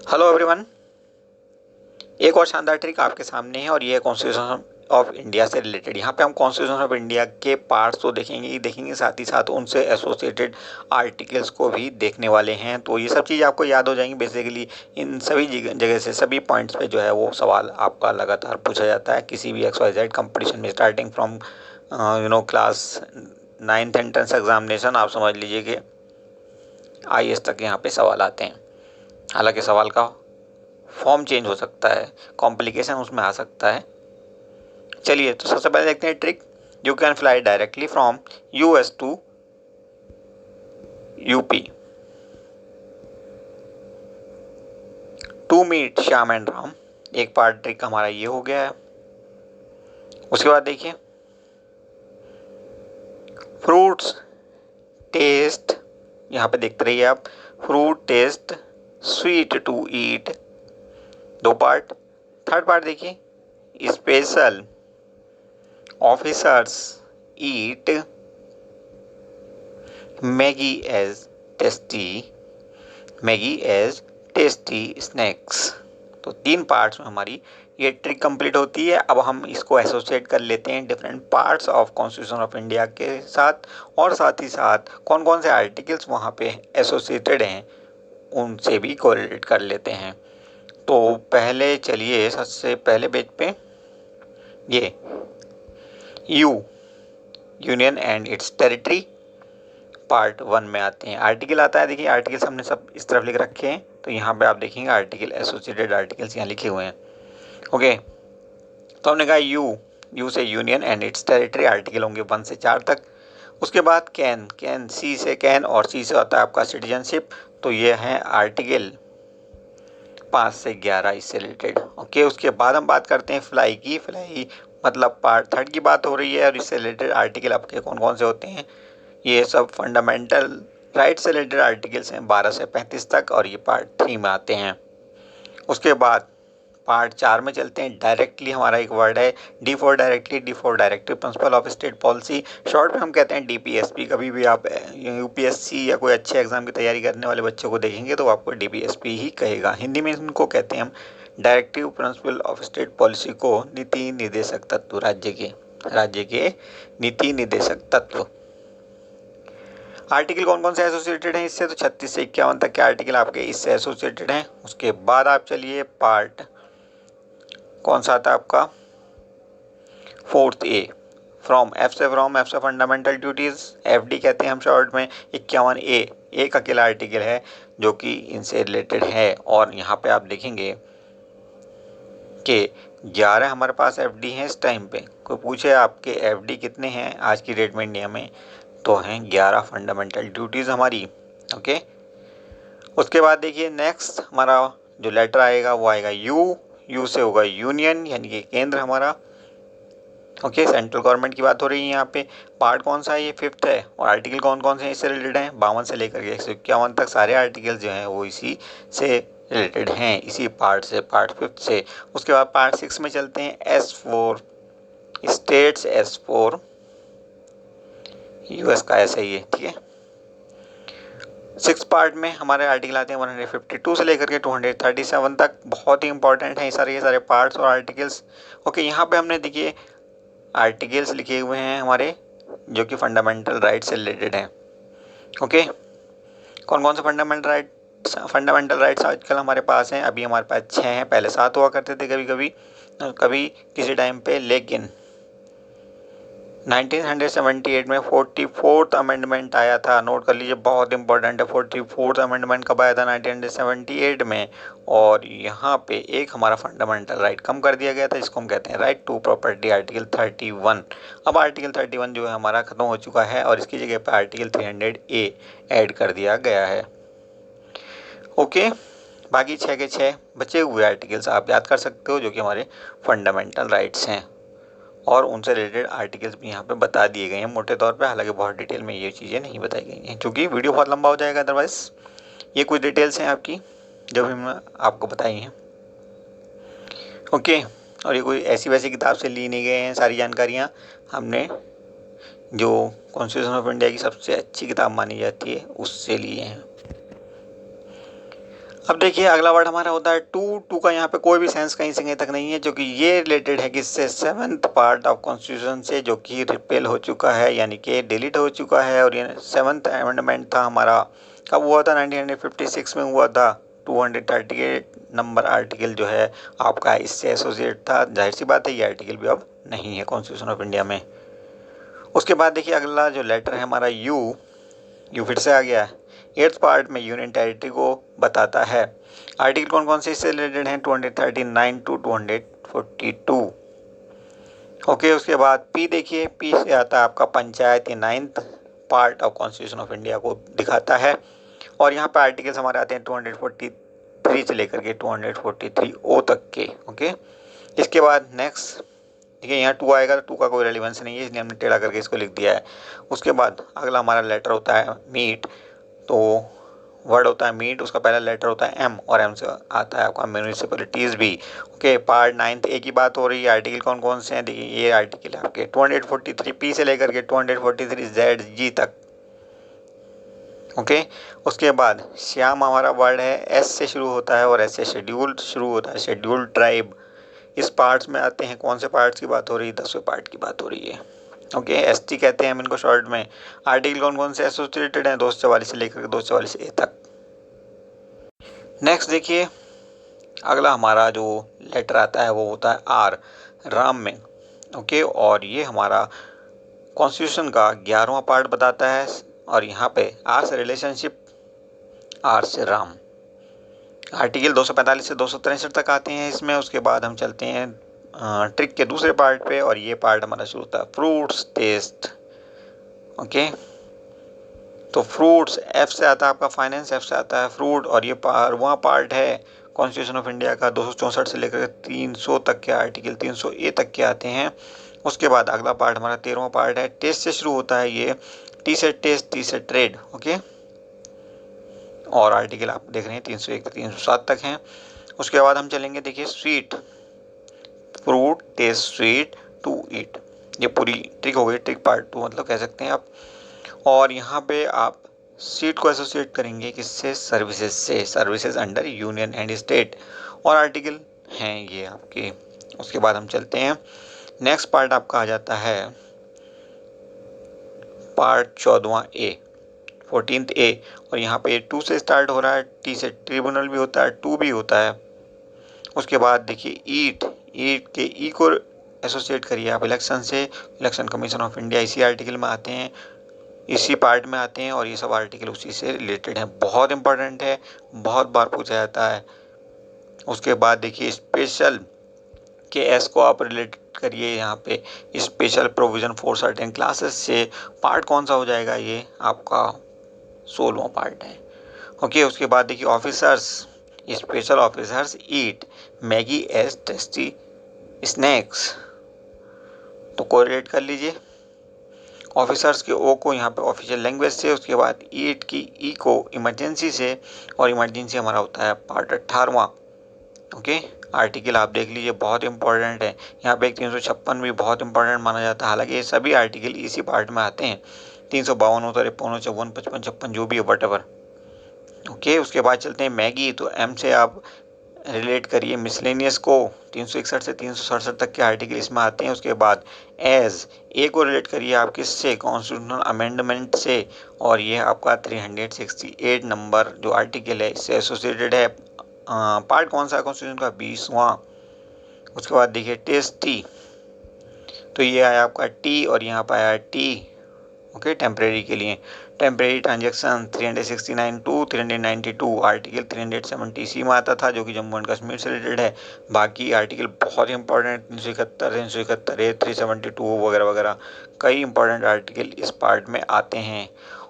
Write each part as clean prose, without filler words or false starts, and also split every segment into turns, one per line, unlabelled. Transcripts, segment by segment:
Hello everyone. एक और शानदार ट्रिक आपके सामने है और ये है कॉन्स्टिट्यूशन ऑफ इंडिया से रिलेटेड। यहाँ पे हम कॉन्स्टिट्यूशन ऑफ इंडिया के पार्ट्स तो देखेंगे साथ ही साथ उनसे एसोसिएटेड आर्टिकल्स को भी देखने वाले हैं। तो ये सब चीज़ आपको याद हो जाएंगी। बेसिकली इन सभी जगह से सभी पॉइंट्स पे जो है वो सवाल आपका लगातार पूछा जाता है किसी भी XYZ कंपटीशन में, starting from class 9th entrance examination. आप समझ लीजिए कि IAS तक यहाँ पे सवाल आते हैं। हालांकि सवाल का फॉर्म चेंज हो सकता है, कॉम्प्लिकेशन उसमें आ सकता है। चलिए तो सबसे पहले देखते हैं trick. You can fly directly from US to UP to meet Shyam and Ram. एक पार्ट ट्रिक हमारा ये हो गया है। उसके बाद देखिए फ्रूट्स टेस्ट, यहाँ पे देखते रहिए आप, fruit taste sweet to eat, दो पार्ट। थर्ड पार्ट देखिए special officers eat Maggi as tasty snacks. तो 3 पार्ट्स में हमारी ये ट्रिक कंप्लीट होती है। अब हम इसको एसोसिएट कर लेते हैं different parts of constitution of India के साथ, और साथ ही साथ कौन कौन से आर्टिकल्स वहाँ पे एसोसिएटेड हैं उनसे भी कोरिलेट कर लेते हैं। तो पहले चलिए सबसे पहले पेज पे ये union and it's territory part 1 में आते हैं। आर्टिकल आता है, देखिए आर्टिकल्स हमने सब इस तरफ लिख रखे हैं। तो यहाँ पे आप देखेंगे आर्टिकल, एसोसिएटेड आर्टिकल्स यहाँ लिखे हुए हैं। ओके, तो हमने कहा यू से union and it's territory, article होंगे 1 से 4 तक। उसके बाद कैन सी से कैन, और सी से होता है आपका सिटीजनशिप। तो ये है आर्टिकल 5 से 11 इससे रिलेटेड। ओके, उसके बाद हम बात करते हैं फ्लाई की। फ्लाई मतलब पार्ट 3 की बात हो रही है, और इससे रिलेटेड आर्टिकल आपके कौन कौन से होते हैं। ये सब फंडामेंटल राइट से रिलेटेड आर्टिकल्स हैं 12 से 35 तक, और ये पार्ट 3 में आते हैं। उसके बाद पार्ट 4 में चलते हैं। डायरेक्टली हमारा एक वर्ड है D for directly, D for directive principle of state policy, short में हम कहते हैं DPSP। कभी भी आप UPSC या कोई अच्छे एग्जाम की तैयारी करने वाले बच्चों को देखेंगे तो आपको DPSP ही कहेगा। हिंदी में इनको कहते हैं हम directive principle of state policy को नीति निर्देशक तत्व, राज्य के नीति निर्देशक तत्व। आर्टिकल कौन कौन से एसोसिएटेड हैं इससे, तो 36 से 51 तक के आर्टिकल आपके इससे एसोसिएटेड हैं। उसके बाद आप चलिए पार्ट कौन सा आता है आपका 4th A, फ्रॉम एफ से फंडामेंटल ड्यूटीज, FD कहते हैं हम शॉर्ट में। 51A एक अकेला आर्टिकल है जो कि इनसे रिलेटेड है। और यहाँ पे आप देखेंगे कि 11 हमारे पास FD हैं इस टाइम पे। कोई पूछे आपके FD कितने हैं आज की डेट में इंडिया में, तो हैं 11 फंडामेंटल ड्यूटीज़ हमारी। ओके, उसके बाद देखिए नेक्स्ट हमारा जो लेटर आएगा वो आएगा यू से होगा यूनियन, यानी कि केंद्र हमारा। ओके, सेंट्रल गवर्नमेंट की बात हो रही है यहाँ पे। पार्ट कौन सा है, ये 5th है। और आर्टिकल कौन कौन से हैं इससे रिलेटेड हैं, 52 से लेकर के 151 तक सारे आर्टिकल जो हैं वो इसी से रिलेटेड हैं, इसी पार्ट से, पार्ट 5 से। उसके बाद पार्ट 6 में चलते हैं। S4 स्टेट्स, S4 US का ऐसा ही है, ठीक है। 6 पार्ट में हमारे आर्टिकल आते हैं 152 से लेकर के 237 तक। बहुत ही इंपॉर्टेंट हैं ये सारे पार्ट्स और आर्टिकल्स। ओके, यहाँ पे हमने देखिए आर्टिकल्स लिखे हुए हैं हमारे जो कि फंडामेंटल राइट से रिलेटेड हैं। ओके, कौन कौन से फंडामेंटल राइट्स आजकल हमारे पास हैं, अभी हमारे पास 6 हैं, पहले 7 हुआ करते थे कभी किसी टाइम पे। लेकिन 1978 में 44th अमेंडमेंट आया था, नोट कर लीजिए, बहुत इंपॉर्टेंट है। 44th अमेंडमेंट कब आया था, 1978 में। और यहाँ पे एक हमारा फंडामेंटल राइट कम कर दिया गया था, जिसको हम कहते हैं राइट टू प्रॉपर्टी, आर्टिकल 31। अब आर्टिकल 31 जो है हमारा ख़त्म हो चुका है, और इसकी जगह पर आर्टिकल 300A ऐड कर दिया गया है। ओके, बाकी 6 के 6 बचे हुए आर्टिकल्स आप याद कर सकते हो जो कि हमारे फंडामेंटल राइट्स हैं, और उनसे रिलेटेड आर्टिकल्स भी यहाँ पे बता दिए गए हैं मोटे तौर पे। हालांकि बहुत डिटेल में ये चीज़ें नहीं बताई गई हैं क्योंकि वीडियो बहुत लंबा हो जाएगा अदरवाइज। ये कुछ डिटेल्स हैं आपकी जो भी मैं आपको बताई हैं। ओके, और ये कोई ऐसी वैसी किताब से ली नहीं गए हैं, सारी जानकारियाँ हमने जो कॉन्स्टिट्यूशन ऑफ इंडिया की सबसे अच्छी किताब मानी जाती है उससे लिए हैं। अब देखिए अगला वर्ड हमारा होता है टू का यहाँ पे कोई भी सेंस कहीं से कहीं तक नहीं है, जो कि ये रिलेटेड है किससे, 7th पार्ट ऑफ कॉन्स्टिट्यूशन से, जो कि रिपेल हो चुका है यानी कि डिलीट हो चुका है। और ये 7th अमेंडमेंट था हमारा, कब हुआ था, 1956 में हुआ था। 238 नंबर आर्टिकल जो है आपका इससे एसोसिएट था। जाहिर सी बात है ये आर्टिकल भी अब नहीं है कॉन्स्टिट्यूशन ऑफ इंडिया में। उसके बाद देखिए अगला जो लेटर है हमारा यू फिर से आ गया है। 8th पार्ट में यूनियन टेरिटरी को बताता है। आर्टिकल कौन कौन से इससे रिलेटेड हैं, 239 टू 242। ओके, उसके बाद पी देखिए, पी से आता है आपका पंचायत, ये 9th part of constitution of India को दिखाता है। और यहाँ पे आर्टिकल्स हमारे आते हैं 243 से लेकर के 243 ओ तक के। ओके, इसके बाद नेक्स्ट देखिए यहाँ 2 आएगा तो 2 का कोई रेलिवेंस नहीं है, इसलिए हमने टेढ़ा करके इसको लिख दिया है। उसके बाद अगला हमारा लेटर होता है मीट, तो वर्ड होता है मीट, उसका पहला लेटर होता है एम, और एम से आता है आपका म्यूनिसिपैलिटीज़ भी। ओके, पार्ट 9 ए की बात हो रही है। आर्टिकल कौन कौन से हैं, देखिए ये आर्टिकल है आपके 243 पी से लेकर के 243 जेड जी तक। ओके, उसके बाद श्याम हमारा वर्ड है, एस से शुरू होता है और एस से शेड्यूल्ड शुरू होता है, शेड्यूल्ड ट्राइब। इस पार्ट्स में आते हैं, कौन से पार्ट्स की बात हो रही है, 10वें पार्ट की बात हो रही है। ओके, एसटी कहते हैं हम इनको शॉर्ट में। आर्टिकल कौन कौन से एसोसिएटेड हैं, 244 से लेकर के 244 ए तक। नेक्स्ट देखिए अगला हमारा जो लेटर आता है वो होता है आर, राम में। ओके, और ये हमारा कॉन्स्टिट्यूशन का 11वां पार्ट बताता है। और यहाँ पे आर से रिलेशनशिप, आर से राम। आर्टिकल 245 से 263 तक आते हैं इसमें। उसके बाद हम चलते हैं ट्रिक के दूसरे पार्ट पे, और ये पार्ट हमारा शुरू होता है फ्रूट्स टेस्ट। ओके, तो फ्रूट्स एफ से आता है आपका फाइनेंस, एफ से आता है फ्रूट, और ये वहाँ पार्ट है कॉन्स्टिट्यूशन ऑफ इंडिया का 264 से लेकर 300 तक के आर्टिकल 300 ए तक के आते हैं। उसके बाद अगला पार्ट हमारा 13वां पार्ट है, टेस्ट से शुरू होता है ये, टी से टेस्ट, टी से ट्रेड। ओके, और आर्टिकल आप देख रहे हैं 301 से 307 तक हैं। उसके बाद हम चलेंगे देखिए sweet, fruit taste sweet to eat, ये पूरी ट्रिक हो गई, ट्रिक पार्ट 2 मतलब कह सकते हैं आप। और यहाँ पे आप सीट को एसोसिएट करेंगे किससे, सर्विसेज से, services under union and state, और आर्टिकल हैं ये आपके। उसके बाद हम चलते हैं नेक्स्ट पार्ट आपका आ जाता है पार्ट 14वां ए, 14th ए, और यहाँ पे 2 से स्टार्ट हो रहा है, टी से ट्रिब्यूनल भी होता है, 2 भी होता है। उसके बाद देखिए ईट, ईट के ई को एसोसिएट करिए आप इलेक्शन से, इलेक्शन कमीशन ऑफ इंडिया इसी आर्टिकल में आते हैं, इसी पार्ट में आते हैं, और ये सब आर्टिकल उसी से रिलेटेड हैं। बहुत इंपॉर्टेंट है, बहुत बार पूछा जाता है। उसके बाद देखिए स्पेशल के एस को आप रिलेट करिए यहाँ पे special provision for certain classes से, पार्ट कौन सा हो जाएगा, ये आपका 16वां पार्ट है। ओके, उसके बाद देखिए officers, special officers eat Maggi as tasty snacks, तो कोरिलेट कर लीजिए ऑफिसर्स के ओ को यहाँ पे ऑफिशियल लैंग्वेज से, उसके बाद ईट की ई को इमरजेंसी से, और इमरजेंसी हमारा होता है पार्ट 18वां। ओके, आर्टिकल आप देख लीजिए बहुत इंपॉर्टेंट है। यहाँ पे 356 भी बहुत इंपॉर्टेंट माना जाता है, हालांकि ये सभी आर्टिकल इसी पार्ट में आते हैं। 352 होता है, 53, 54, 55, 56 जो भी है वट एवर। ओके, उसके बाद चलते हैं मैगी, तो एम से आप रिलेट करिए मिसलेनियस को, 361 से 367 तक के आर्टिकल इसमें आते हैं। उसके बाद एज, ए को रिलेट करिए आप किससे, कॉन्स्टिट्यूशनल अमेंडमेंट से, और ये आपका 368 नंबर जो आर्टिकल है इससे एसोसिएटेड है। पार्ट कौन सा है कॉन्स्टिट्यूशन का, 20वां। उसके बाद देखिए टेस्टी, तो ये आया आपका टी, और यहाँ पर आया टी। ओके, टेम्परेरी के लिए टेम्परेरी ट्रांजेक्शन 369 टू 392 आर्टिकल 370 सी में आता था, जो कि जम्मू एंड कश्मीर से रिलेटेड है। बाकी आर्टिकल बहुत इंपॉर्टेंट, 371 ए 372 वगैरह वगैरह, कई इंपॉर्टेंट आर्टिकल इस पार्ट में आते हैं।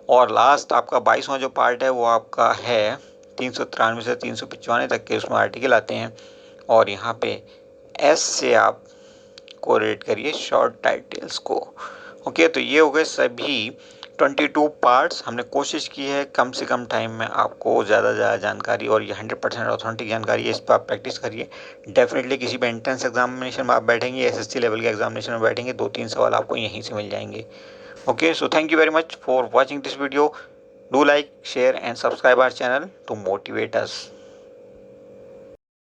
और लास्ट आपका 22वां जो पार्ट है वो आपका है 393 से 395 तक के, उसमें आर्टिकल आते हैं। और यहाँ पे एस से आप कोरिलेट करिए शॉर्ट टाइटल्स को। ओके, तो ये हो गए सभी 22 पार्ट्स। हमने कोशिश की है कम से कम टाइम में आपको ज़्यादा से ज़्यादा जानकारी, और ये 100% ऑथेंटिक जानकारी है, इस पर आप प्रैक्टिस करिए। डेफिनेटली किसी भी एंट्रेंस एग्जामिनेशन में आप बैठेंगे, एसएससी लेवल के एग्जामिनेशन में बैठेंगे, 2-3 सवाल आपको यहीं से मिल जाएंगे। Okay, so thank you very much for watching this video. Do like, share and subscribe our channel to motivate us.